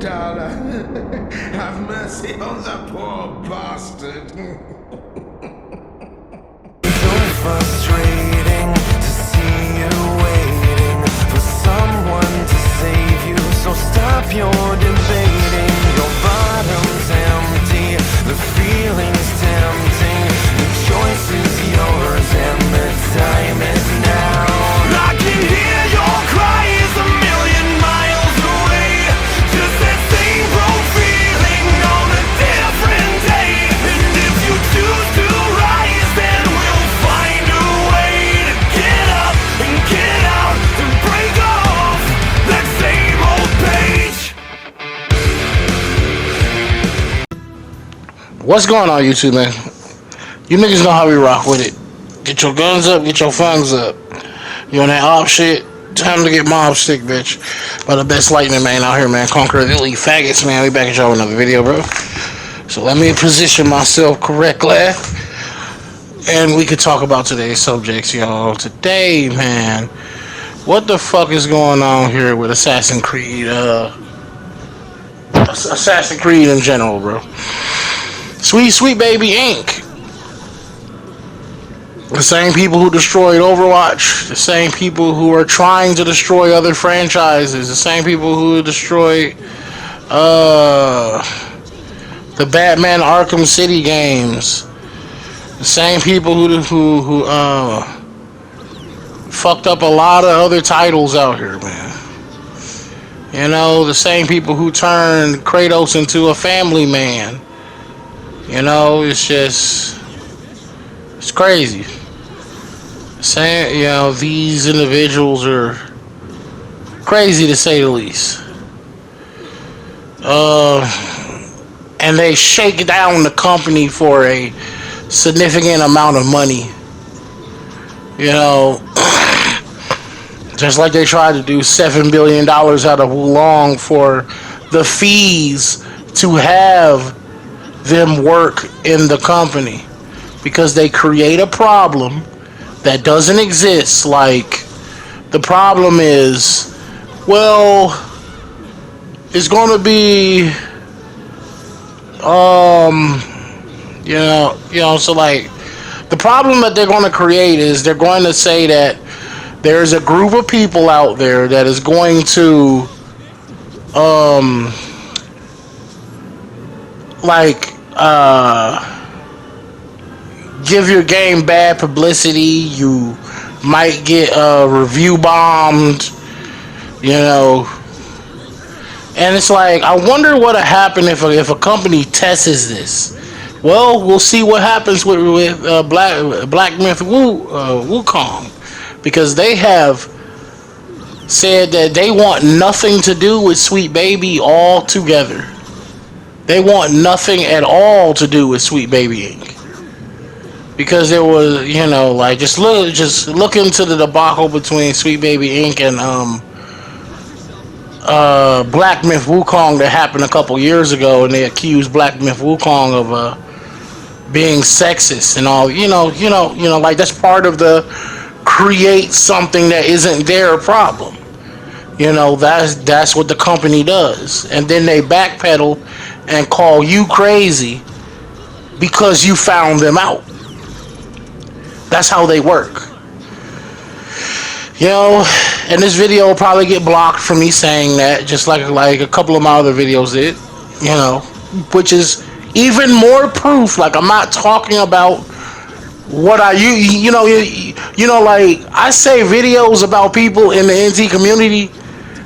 dollar. Have mercy on the poor bastard. So frustrating to see you waiting for someone to save you. So stop your debating. Your bottom's empty, the feeling's tempting. The choice is yours and the time is now. I can hear your cries a million miles away. Just that same broke feeling on a different day. And if you choose to rise, then we'll find a way to get up and get out and break off that same old page. What's going on, YouTube, man? You niggas know how we rock with it. Get your guns up, get your funds up. You on that op shit? Time to get mob stick, bitch. By the best lightning man out here, man. Conquer the elite faggots, man. We back at y'all with another video, bro. So let me position myself correctly, and we could talk about today's subjects, y'all. Today, man, what the fuck is going on here with Assassin's Creed? Assassin's Creed in general, bro. Sweet Baby Inc. The same people who destroyed Overwatch, the same people who are trying to destroy other franchises, the same people who destroyed the Batman Arkham City games, the same people who fucked up a lot of other titles out here, man. You know, the same people who turned Kratos into a family man. You know, it's crazy. Saying, you know, these individuals are crazy to say the least. And they shake down the company for a significant amount of money. You know, just like they tried to do $7 billion out of Wulong for the fees to have them work in the company, because they create a problem that doesn't exist. Like, the problem is, well, it's going to be, so like, the problem that they're going to create is they're going to say that there's a group of people out there that is going to, give your game bad publicity. You might get review bombed, you know. And it's like, I wonder what would happen if a company tests this. Well, we'll see what happens with Black Myth Wukong, because they have said that they want nothing to do with Sweet Baby altogether. They want nothing at all to do with Sweet Baby Inc. Because there was, you know, like, just look into the debacle between Sweet Baby Inc. and Black Myth Wukong that happened a couple years ago, and they accused Black Myth Wukong of being sexist and all. You know, like, that's part of the create something that isn't their problem. You know, that's what the company does, and then they backpedal and call you crazy because you found them out. That's how they work. You know, and this video will probably get blocked for me saying that, just like a couple of my other videos did. You know, which is even more proof. Like, I'm not talking about what you know, like, I say videos about people in the NT community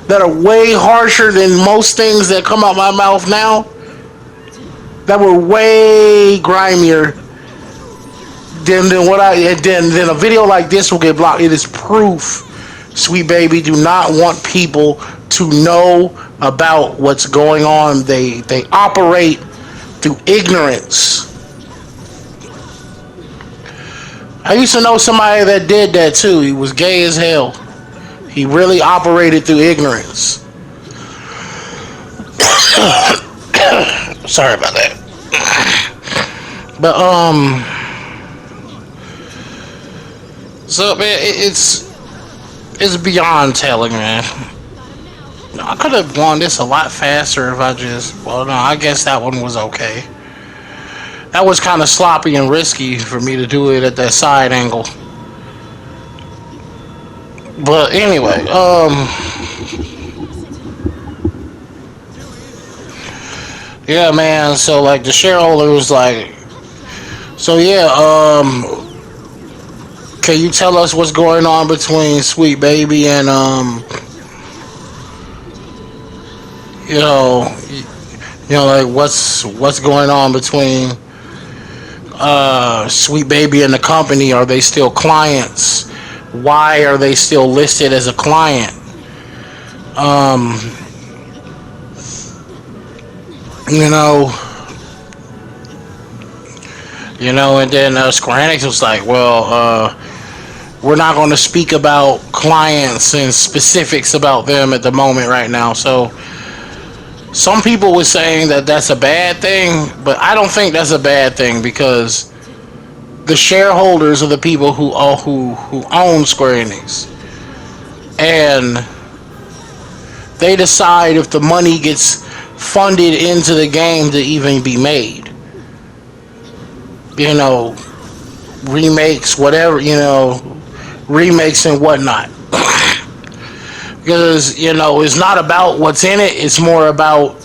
that are way harsher than most things that come out my mouth now, that were way grimier than a video like this will get blocked. It is proof. Sweet Baby do not want people to know about what's going on. They operate through ignorance. I used to know somebody that did that too. He was gay as hell. He really operated through ignorance. Sorry about that. But so, man, it's beyond telling, man. I could have won this a lot faster if I just. Well, no, I guess that one was okay. That was kind of sloppy and risky for me to do it at that side angle. But anyway, yeah, man. So like the shareholder was like, so yeah, can you tell us what's going on between Sweet Baby and you know, like what's going on between Sweet Baby and the company? Are they still clients? Why are they still listed as a client? Um, you know, and then Square Enix was like, well, we're not going to speak about clients and specifics about them at the moment right now. So some people were saying that that's a bad thing, but I don't think that's a bad thing because the shareholders are the people who own Square Enix, and they decide if the money gets funded into the game to even be made. You know, remakes, whatever, remakes and whatnot. Because, it's not about what's in it, it's more about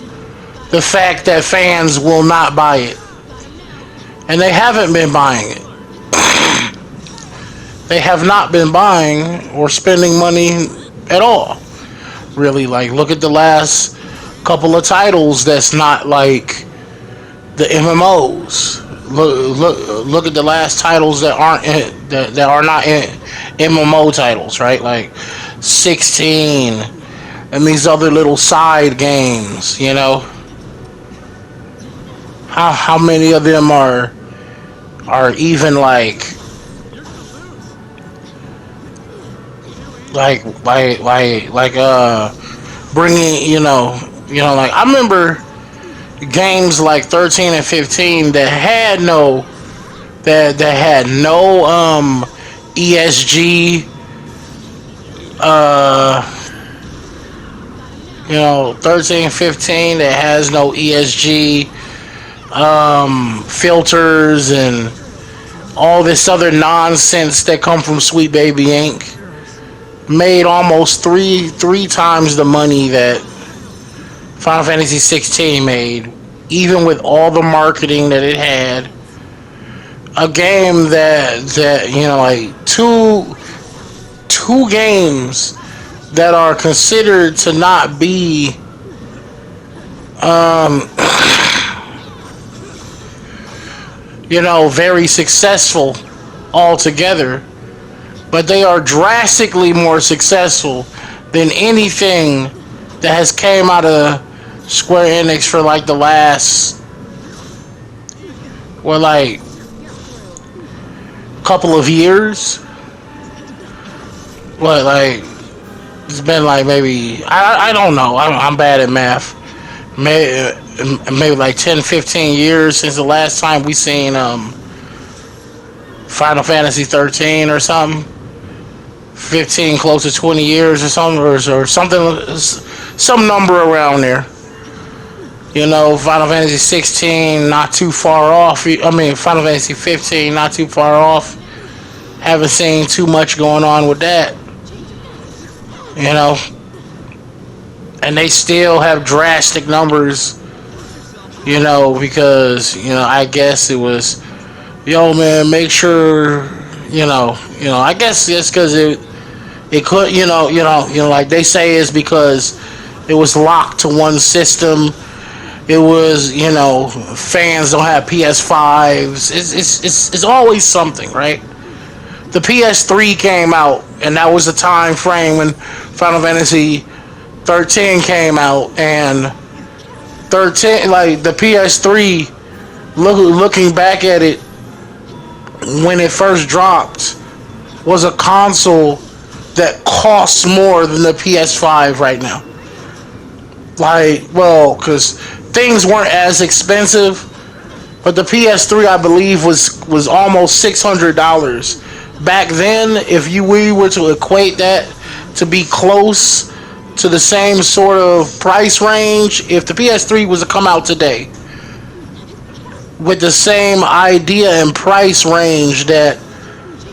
the fact that fans will not buy it. And they haven't been buying it. They have not been buying or spending money at all. Really, like, look at the last couple of titles that's not like the MMOs. Look at the last titles that are not MMO titles, right? Like 16 and these other little side games. How many of them are even like bringing like I remember games like 13 and 15 that had no ESG 13 15 that has no ESG filters and all this other nonsense that come from Sweet Baby Inc. made almost three times the money that Final Fantasy 16 made, even with all the marketing that it had. A game that like two games that are considered to not be very successful altogether, but they are drastically more successful than anything that has came out of Square Enix for like the last couple of years. It's been like maybe I don't know. I'm bad at math. Maybe like 10-15 years since the last time we seen Final Fantasy 13 or something. 15, close to 20 years or something, or something, some number around there. Final Fantasy 16 not too far off. I mean, Final Fantasy 15 not too far off. Haven't seen too much going on with that. And they still have drastic numbers. Because I guess it was, man, make sure. I guess it's because it could, like they say, is because it was locked to one system. It was, fans don't have PS5s. It's always something, right? The PS3 came out, and that was the time frame when Final Fantasy 13 came out, and 13, like the PS3, looking back at it, when it first dropped, was a console that costs more than the PS5 right now. Because things weren't as expensive, but the PS3, I believe, was almost $600 back then. If we were to equate that to be close to the same sort of price range. If the PS3 was to come out today with the same idea and price range that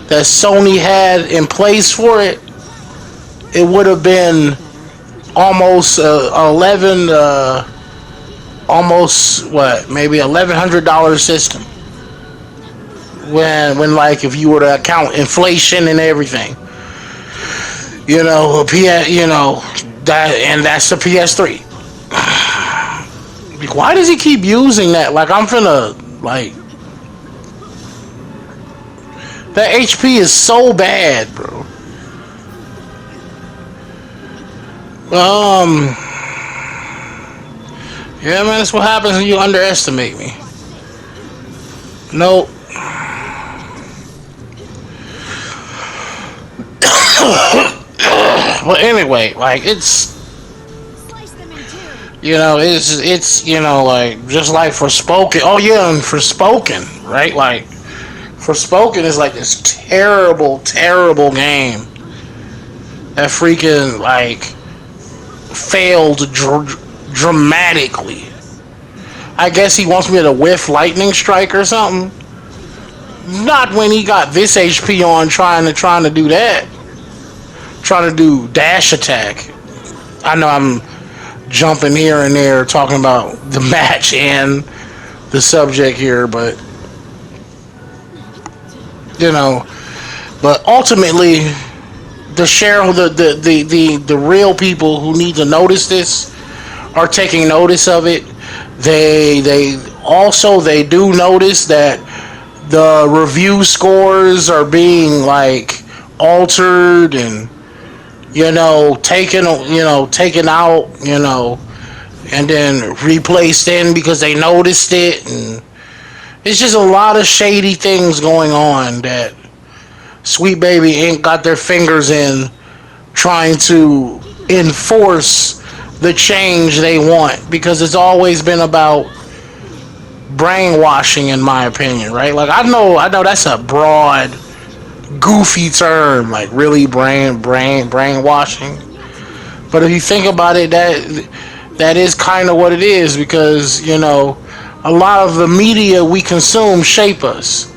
Sony had in place for it, it would have been almost 11, almost what, maybe $1,100 system. When like if you were to account inflation and everything, that's the PS3. Why does he keep using that? Like I'm finna like that HP is so bad, bro. Yeah, man, that's what happens when you underestimate me. Nope. But anyway, like it's like just like Forspoken. Oh yeah, and Forspoken, right? Like Forspoken is like this terrible, terrible game that freaking like failed dramatically. I guess he wants me to whiff lightning strike or something. Not when he got this HP on trying to do that. Trying to do dash attack. I know I'm jumping here and there talking about the match and the subject here, but but ultimately the shareholder, the real people who need to notice this are taking notice of it. They also they do notice that the review scores are being like altered and taken out, and then replaced in because they noticed it, and it's just a lot of shady things going on that Sweet Baby Inc. got their fingers in, trying to enforce the change they want, because it's always been about brainwashing, in my opinion, right? Like I know that's a broad, goofy term, like really brainwashing. But if you think about it, that is kind of what it is, because a lot of the media we consume shape us.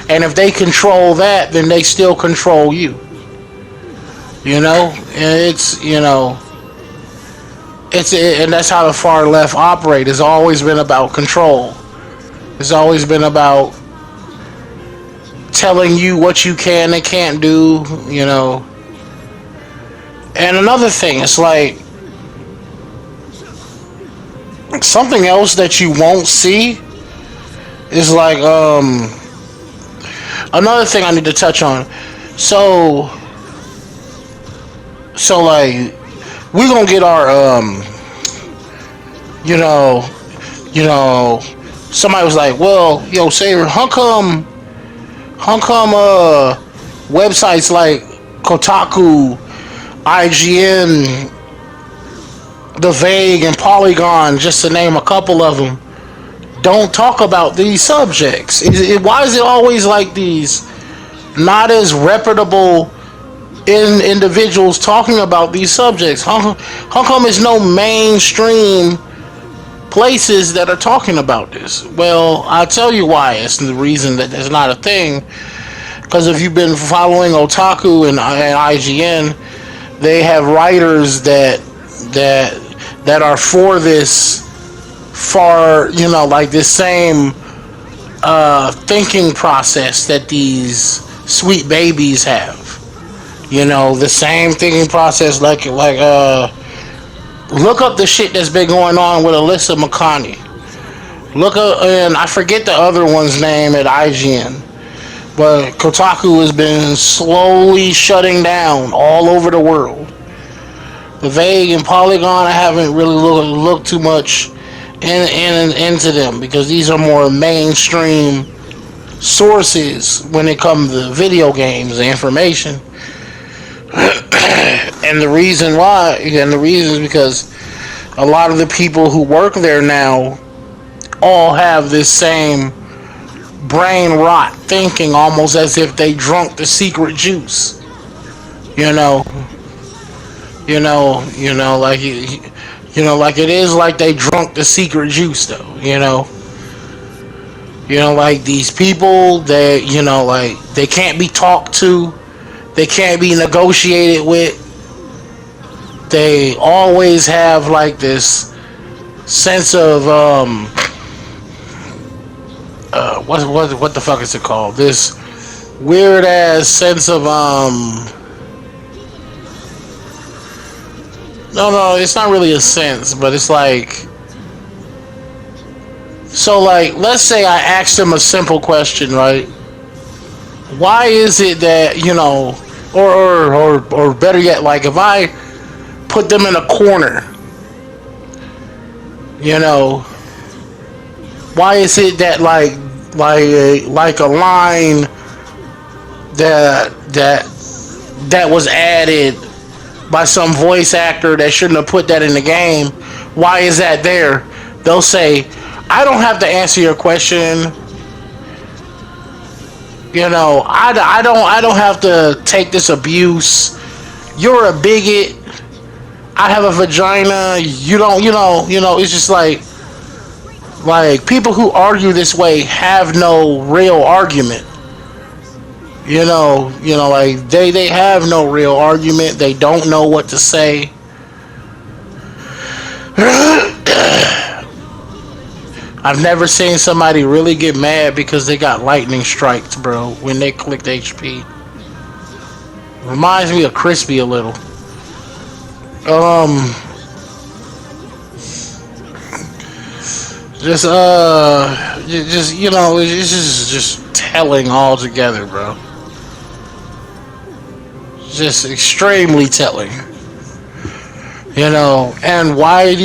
And if they control that, then they still control you. And and that's how the far left operate. It's always been about control. It's always been about telling you what you can and can't do. And another thing, it's like something else that you won't see is like another thing I need to touch on. So like we're gonna get our somebody was like, well, yo, Saber, how come websites like Kotaku, IGN, The Vague, and Polygon, just to name a couple of them, don't talk about these subjects? Why is it always like these not as reputable individuals talking about these subjects? How come it's no mainstream places that are talking about this? Well, I'll tell you why. It's the reason that there's not a thing. Because if you've been following Otaku and IGN, they have writers that are for this far, like this same thinking process that these sweet babies have. The same thinking process, like look up the shit that's been going on with Alyssa McConney. Look up, and I forget the other one's name at IGN, but Kotaku has been slowly shutting down all over the world. The Vague and Polygon, I haven't really looked too much into them, because these are more mainstream sources when it comes to video games and information. And the reason is because a lot of the people who work there now all have this same brain rot thinking, almost as if they drunk the secret juice. You know, like like it is like they drunk the secret juice though. Like these people that like they can't be talked to, they can't be negotiated with. They always have like this sense of what the fuck is it called? This weird ass sense of no, it's not really a sense, but it's like, so like let's say I asked them a simple question, right? Why is it that or better yet, like if I put them in a corner, why is it that like a line that was added by some voice actor that shouldn't have put that in the game? Why is that there? They'll say, I don't have to answer your question. I don't have to take this abuse. You're a bigot. I have a vagina. You don't. It's just like people who argue this way have no real argument. Like they have no real argument. They don't know what to say. I've never seen somebody really get mad because they got lightning strikes, bro, when they clicked HP. Reminds me of Crispy a little. Just it's just telling altogether, bro. Just extremely telling. And why do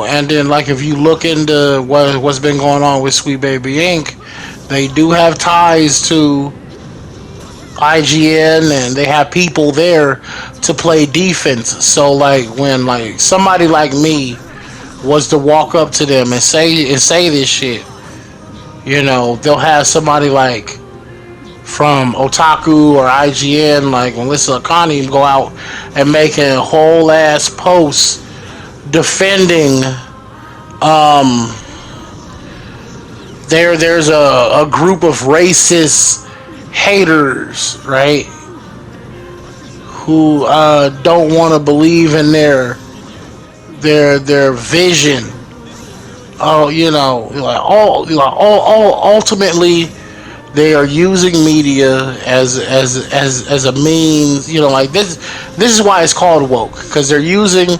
and then like if you look into what's been going on with Sweet Baby Inc., they do have ties to IGN and they have people there to play defense. So like when like somebody like me was to walk up to them and say this shit, they'll have somebody like from Otaku or IGN, like Melissa Akani, go out and make a whole ass post defending there's a group of racist haters, right, who don't want to believe in their vision. Ultimately they are using media as a means, like this is why it's called woke, because they're using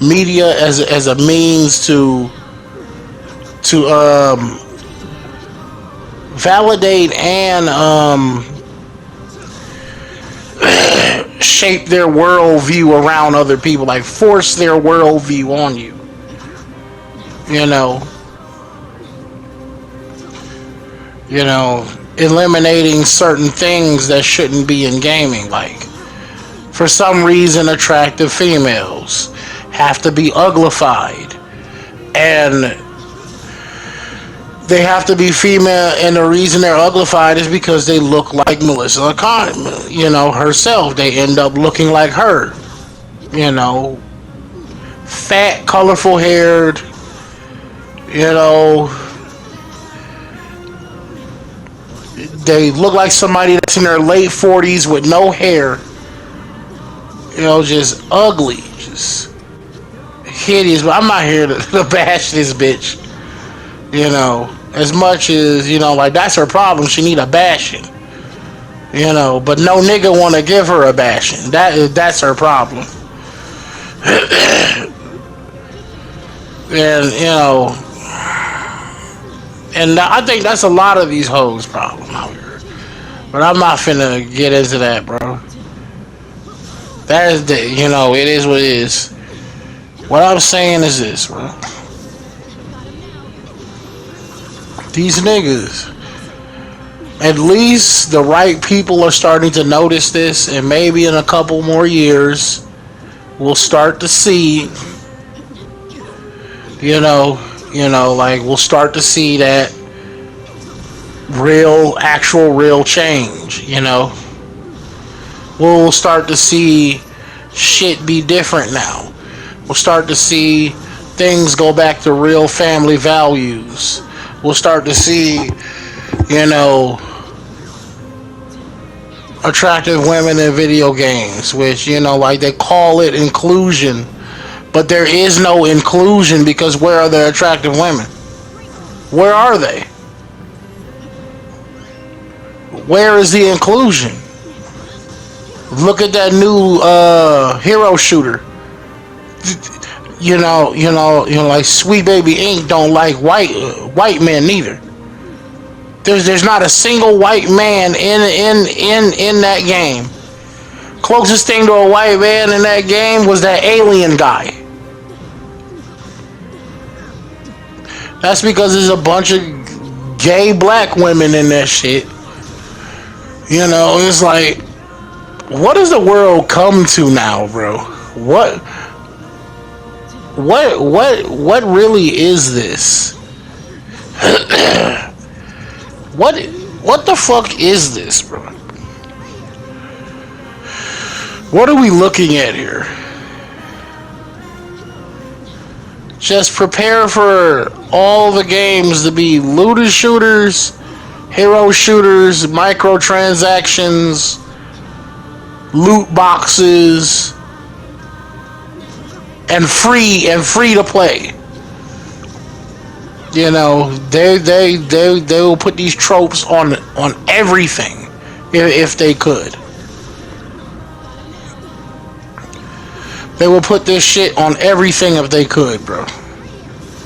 media as a means to validate and shape their worldview around other people, like force their worldview on you. Eliminating certain things that shouldn't be in gaming. Like, for some reason, attractive females have to be uglified, and they have to be female, and the reason they're uglified is because they look like Melissa Akani, herself. They end up looking like her, fat, colorful haired, they look like somebody that's in their late 40s with no hair. Just ugly. Just hideous. But I'm not here to bash this bitch. As much as, like that's her problem. She need a bashing. But no nigga want to give her a bashing. That's her problem. And, and I think that's a lot of these hoes' problem out here. But I'm not finna get into that, bro. That is the, it is what it is. What I'm saying is this, bro. These niggas, at least the right people are starting to notice this, and maybe in a couple more years, we'll start to see, like we'll start to see that actual real change, we'll start to see shit be different now. We'll start to see things go back to real family values. We'll start to see, you know, attractive women in video games, which, you know, like they call it inclusion, but there is no inclusion because where are the attractive women? Where are they? Where is the inclusion? Look at that new hero shooter. Like Sweet Baby Inc. don't like white men neither. There's not a single white man in that game. Closest thing to a white man in that game was that alien guy. That's because there's a bunch of gay black women in that shit. You know, it's like, what does the world come to now, bro? What really is this? What the fuck is this, bro? What are we looking at here? Just prepare for all the games to be looter shooters, hero shooters, microtransactions, loot boxes, and free to play. You know, they will put these tropes on everything if they could. They will put this shit on everything if they could, bro.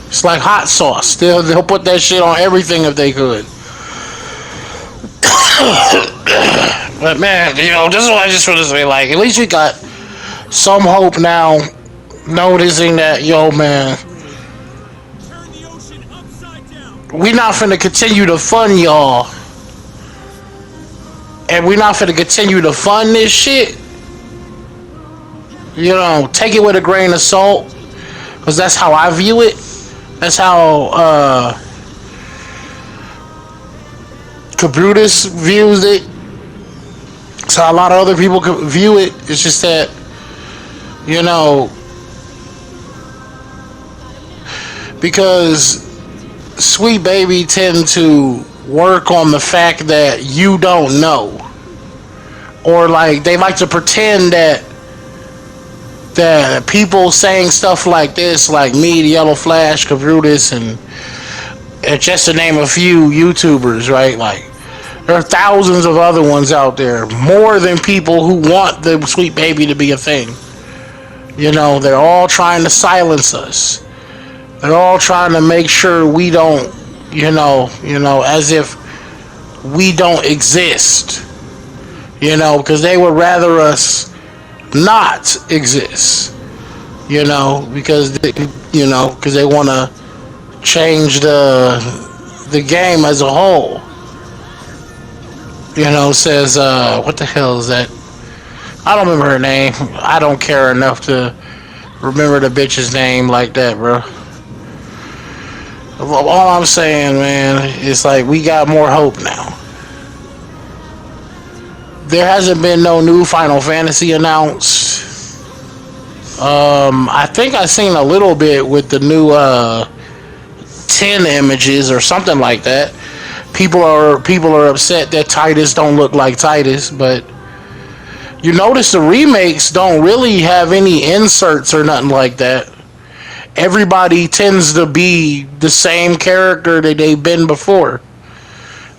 It's like hot sauce. They'll put that shit on everything if they could. But man, you know, this is what I just want to say. Like, at least we got some hope now, noticing that, yo, man, we not finna continue to fund y'all, and we not finna continue to fund this shit. You know, take it with a grain of salt, because that's how I view it. That's how Cabrutus views it. That's how a lot of other people view it. It's just that, you know, because Sweet Baby tend to work on the fact that you don't know, or like they like to pretend that people saying stuff like this, like me, the Yellow Flash, Cabrutus, and just to name a few YouTubers, right? Like, there are thousands of other ones out there, more than people who want the Sweet Baby to be a thing. You know, they're all trying to silence us. They're all trying to make sure we don't, you know, as if we don't exist. You know, because they would rather us not exist. You know, because they want to change the game as a whole. You know, says what the hell is that? I don't remember her name. I don't care enough to remember the bitch's name like that, bro. All I'm saying, man, is like we got more hope now. There hasn't been no new Final Fantasy announced. I think I seen a little bit with the new 10 images or something like that. People are upset that Titus don't look like Titus, but you notice the remakes don't really have any inserts or nothing like that. Everybody tends to be the same character that they've been before.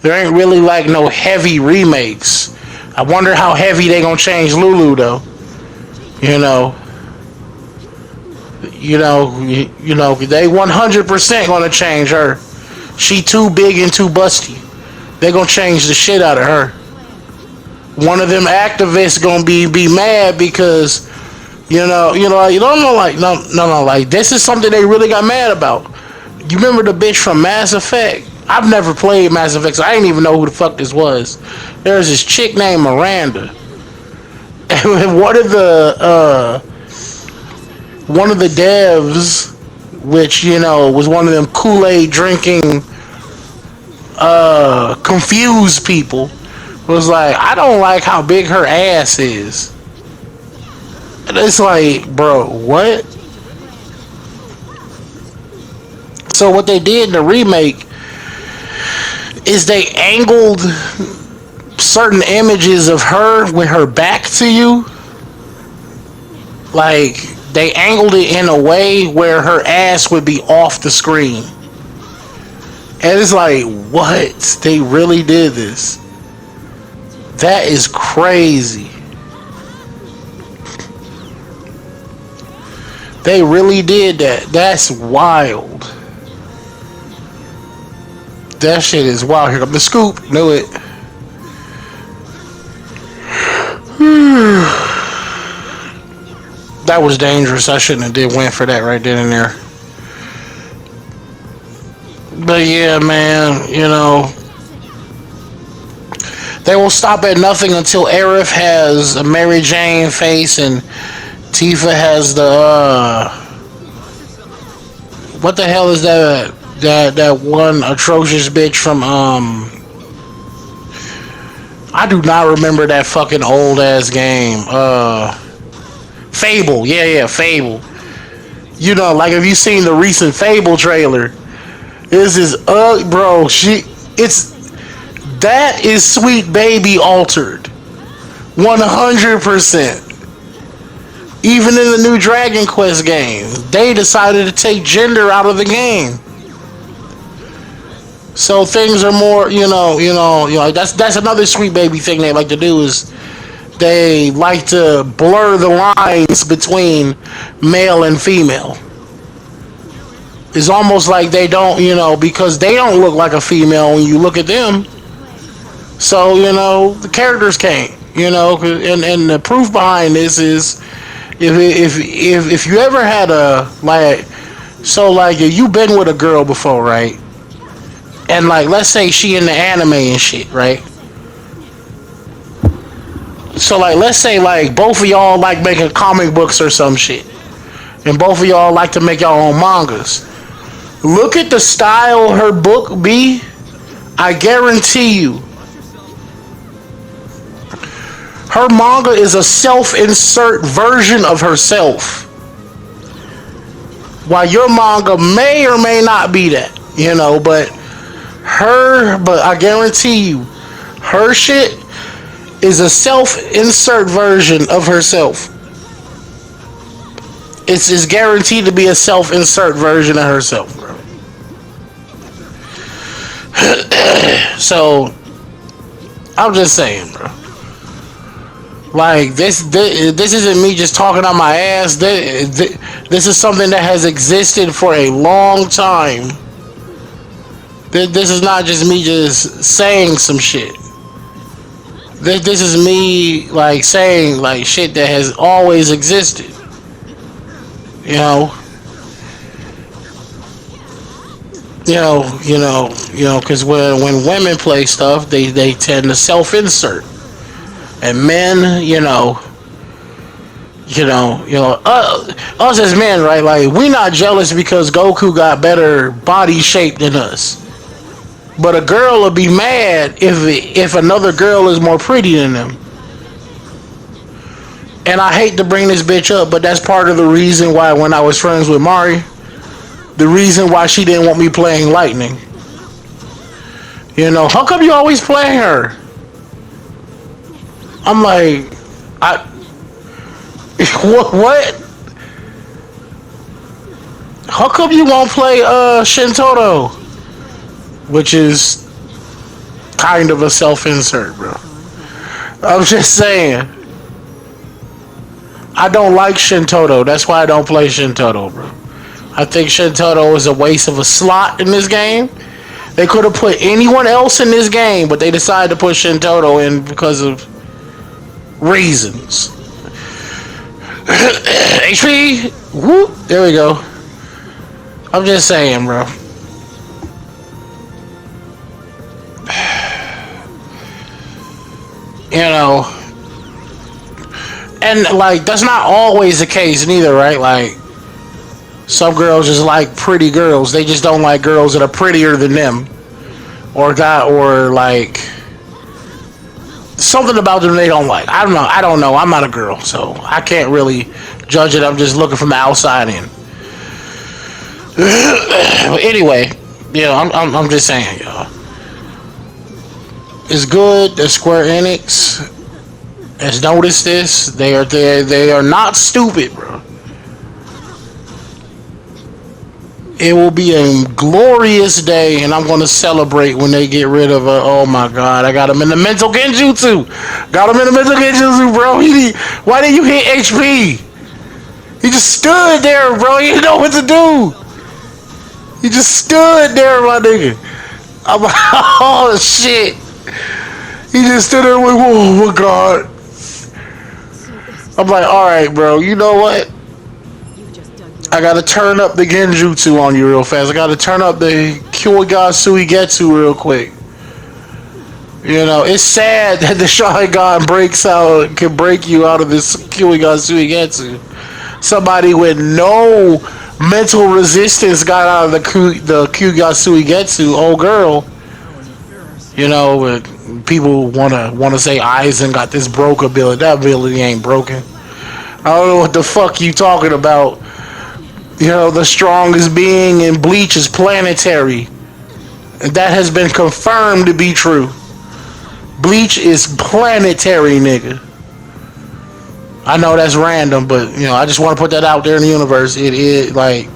There ain't really like no heavy remakes. I wonder how heavy they gonna change Lulu though. You know, they 100% gonna change her. She too big and too busty. They gonna change the shit out of her. One of them activists gonna be mad because you don't know, like no, like this is something they really got mad about. You remember the bitch from Mass Effect? I've never played Mass Effect, so I didn't even know who the fuck this was. There's this chick named Miranda, and one of the devs, which was one of them Kool-Aid drinking confused people, was like, I don't like how big her ass is. And it's like, bro, what? So what they did in the remake is they angled certain images of her with her back to you. Like, they angled it in a way where her ass would be off the screen. And it's like, what? They really did this. That is crazy. They really did that. That's wild. That shit is wild. Here comes the scoop. Knew it. That was dangerous. I shouldn't have did went for that right then and there. But yeah, man, you know, they will stop at nothing until Aerith has a Mary Jane face and Tifa has the what the hell is that one atrocious bitch from I do not remember that fucking old ass game. Fable. Yeah, Fable. You know, like, have you seen the recent Fable trailer? This is bro, that is Sweet Baby altered. 100%. Even in the new Dragon Quest game, they decided to take gender out of the game. So things are more, you know, that's another Sweet Baby thing they like to do, is they like to blur the lines between male and female. It's almost like they don't, you know, because they don't look like a female when you look at them. So, you know, the characters can't, you know, and the proof behind this is if you ever had a, like, so like you've been with a girl before, right? And like, let's say she in the anime and shit, right? So like, let's say like both of y'all like making comic books or some shit, and both of y'all like to make y'all own mangas. Look at the style her book be. I guarantee you, her manga is a self-insert version of herself. While your manga may or may not be that, you know, but I guarantee you, her shit is a self-insert version of herself. It's guaranteed to be a self-insert version of herself, bro. So, I'm just saying, bro. Like, this isn't me just talking on my ass. This is something that has existed for a long time. This is not just me just saying some shit. This is me, like, saying, like, shit that has always existed. You know? Because when women play stuff, they tend to self-insert. And men, us as men, right? Like, we not jealous because Goku got better body shape than us. But a girl will be mad if another girl is more pretty than them. And I hate to bring this bitch up, but that's part of the reason why when I was friends with Mari, the reason why she didn't want me playing Lightning. You know, how come you always play her? I'm like, what? How come you won't play Shintoro? Which is kind of a self-insert, bro. I'm just saying. I don't like Shintoro. That's why I don't play Shintoro, bro. I think Shintoro is a waste of a slot in this game. They could have put anyone else in this game, but they decided to put Shintoro in because of reasons. HP! Whoop! There we go. I'm just saying, bro. You know, and like, that's not always the case neither, right? Like, some girls just like pretty girls. They just don't like girls that are prettier than them, or like, something about them they don't like. I don't know. I don't know. I'm not a girl, so I can't really judge it. I'm just looking from the outside in. But anyway, yeah, I'm just saying, y'all. It's good that Square Enix has noticed this. They are not stupid, bro. It will be a glorious day, and I'm going to celebrate when they get rid of a. Oh my god, I got him in the mental genjutsu. Got him in the mental genjutsu, bro. Why did you hit HP? He just stood there, bro. He didn't know what to do. He just stood there, my nigga. I'm like, oh shit. He just stood there like, oh my god. I'm like, alright, bro. You know what? I gotta turn up the genjutsu on you real fast. I gotta turn up the Kyoiga Suigetsu real quick. You know, it's sad that the Sharingan can break you out of this Kyoiga Suigetsu. Somebody with no mental resistance got out of the Kyoiga Suigetsu. Oh girl. You know, people wanna say Aizen got this broke ability. That ability ain't broken. I don't know what the fuck you talking about. You know, the strongest being in Bleach is planetary. And that has been confirmed to be true. Bleach is planetary, nigga. I know that's random, but, you know, I just want to put that out there in the universe. It is, like,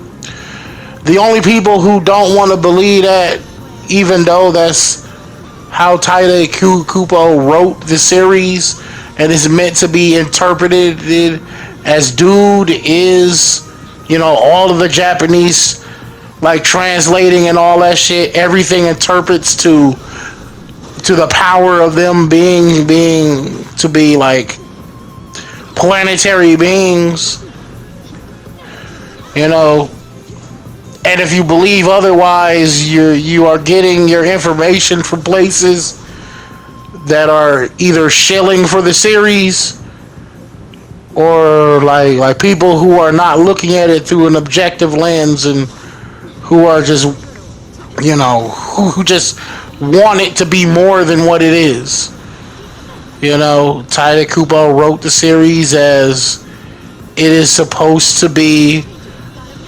the only people who don't want to believe that, even though that's how Taida Kupo wrote the series, and it's meant to be interpreted as dude is... You know, all of the Japanese, like, translating and all that shit, everything interprets to the power of them being to be, like, planetary beings. You know, and if you believe otherwise, you are getting your information from places that are either shilling for the series, or like people who are not looking at it through an objective lens, and who are just, you know, who just want it to be more than what it is. You know, Taida Kubo wrote the series as it is supposed to be.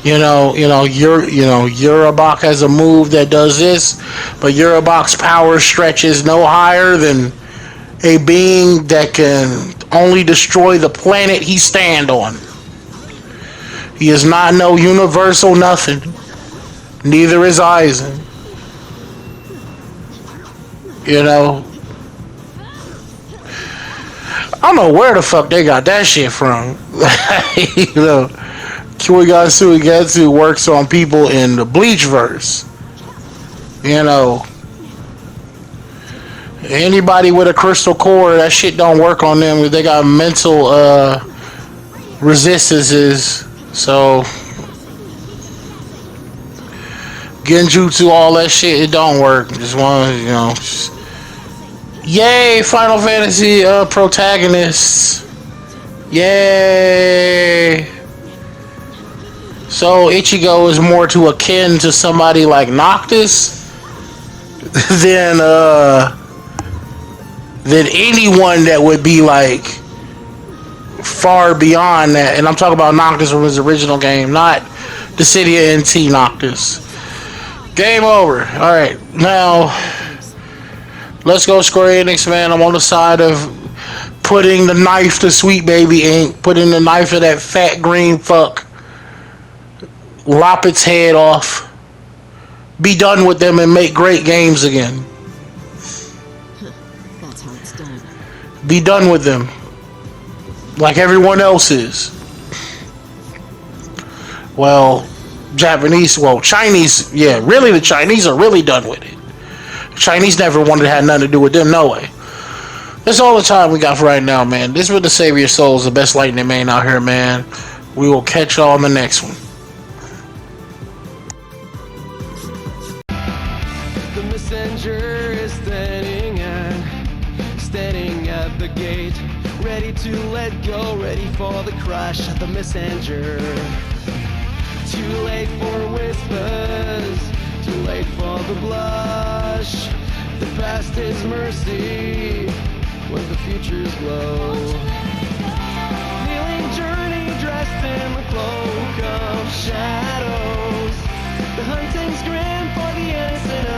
Urabak has a move that does this, but Urabak's power stretches no higher than a being that can only destroy the planet he stand on. He is not no universal nothing. Neither is Aizen. You know, I don't know where the fuck they got that shit from. You know, Kyoiga Suigetsu works on people in the Bleachverse. You know, anybody with a crystal core, that shit don't work on them. They got mental resistances. So genjutsu, all that shit, it don't work. Just want to, you know. Yay, Final Fantasy protagonists. Yay. So Ichigo is more to akin to somebody like Noctis than anyone that would be like far beyond that. And I'm talking about Noctis from his original game, not Dissidia NT Noctis. Game over. Alright, now let's go Square Enix, man. I'm on the side of putting the knife to Sweet Baby Inc. Putting the knife to that fat green fuck. Lop its head off. Be done with them and make great games again. That's how it's done. Be done with them. Like everyone else is. Well, Chinese, yeah, really the Chinese are really done with it. The Chinese never wanted to have nothing to do with them, no way. That's all the time we got for right now, man. This was the Save Your Souls, the best lightning main out here, man. We will catch y'all in the next one. The messenger is standing at the gate, ready to let go, ready for the crush of the messenger. Too late for whispers, too late for the blush. The past is mercy when the future's glow. Healing journey dressed in the cloak of shadows. The hunting's grim for the innocent